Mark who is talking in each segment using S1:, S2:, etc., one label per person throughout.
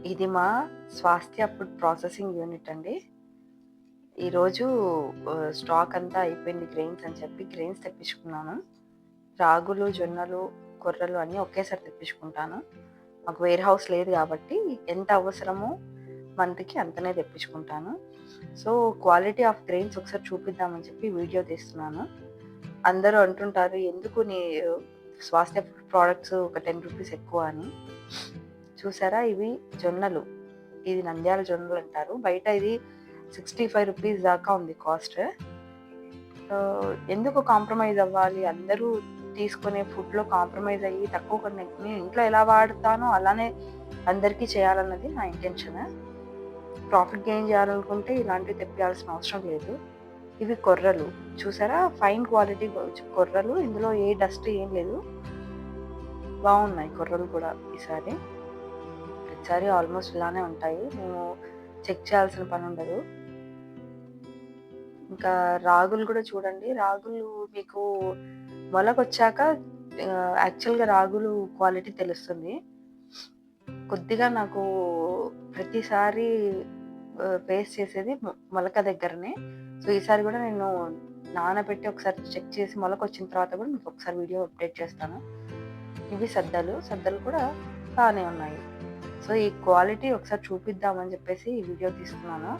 S1: ఇది మా స్వాస్థ్య food processing unit అండి. ఈరోజు స్టాక్ అంతా అయిపోయింది గ్రెయిన్స్ అని చెప్పి గ్రెయిన్స్ తెప్పించుకున్నాను. రాగులు, జొన్నలు, కొర్రలు అన్నీ ఒకేసారి తెప్పించుకుంటాను. మాకు వేర్ హౌస్ లేదు కాబట్టి ఎంత అవసరమో మంత్కి అంతనే తెప్పించుకుంటాను. సో క్వాలిటీ ఆఫ్ గ్రెయిన్స్ ఒకసారి చూపిద్దామని చెప్పి వీడియో తీస్తున్నాను. అందరూ అంటుంటారు ఎందుకు నీ స్వాస్థ్య ఫుడ్ ప్రోడక్ట్స్ ఒక 10 రూపీస్ ఎక్కువ అని. చూసారా, ఇవి జొన్నలు. ఇది నంద్యాల జొన్నలు అంటారు. బయట ఇది 65 రూపీస్ దాకా ఉంది కాస్ట్. ఎందుకు కాంప్రమైజ్ అవ్వాలి? అందరూ తీసుకునే ఫుడ్లో కాంప్రమైజ్ అయ్యి తక్కువ కొన్ని నేను ఇంట్లో ఎలా వాడతానో అలానే అందరికీ చేయాలన్నది నా ఇంటెన్షన్. ప్రాఫిట్ గెయిన్ చేయాలనుకుంటే ఇలాంటివి తెప్పించాల్సిన అవసరం లేదు. ఇవి కొర్రలు. చూసారా, ఫైన్ క్వాలిటీ కొర్రలు. ఇందులో ఏ డస్ట్ ఏం లేదు. బాగున్నాయి కొర్రలు కూడా. ఈసారి ఆల్మోస్ట్ ఇలానే ఉంటాయి. మేము చెక్ చేయాల్సిన పని ఉండదు. ఇంకా రాగులు కూడా చూడండి. రాగులు మీకు మొలకొచ్చాక యాక్చువల్గా రాగులు క్వాలిటీ తెలుస్తుంది. కొద్దిగా నాకు ప్రతిసారి ఫేస్ చేసేది మొలక దగ్గరనే. సో ఈసారి కూడా నేను నానబెట్టి ఒకసారి చెక్ చేసి మొలకొచ్చిన తర్వాత కూడా మీకు ఒకసారి వీడియో అప్డేట్ చేస్తాను. ఇవి సద్దలు కూడా బాగానే ఉన్నాయి. సో ఈ క్వాలిటీ ఒకసారి చూపిద్దామని చెప్పేసి ఈ వీడియో తీస్తున్నాను.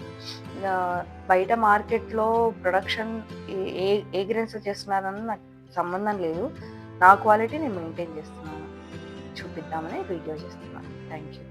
S1: బయట మార్కెట్లో ప్రొడక్షన్ ఏ గ్రెయిన్స్ చేస్తున్నారని నాకు సంబంధం లేదు. నా క్వాలిటీ నేను మెయింటైన్ చేస్తున్నాను. చూపిద్దామని వీడియో చేస్తున్నాను. Thank you.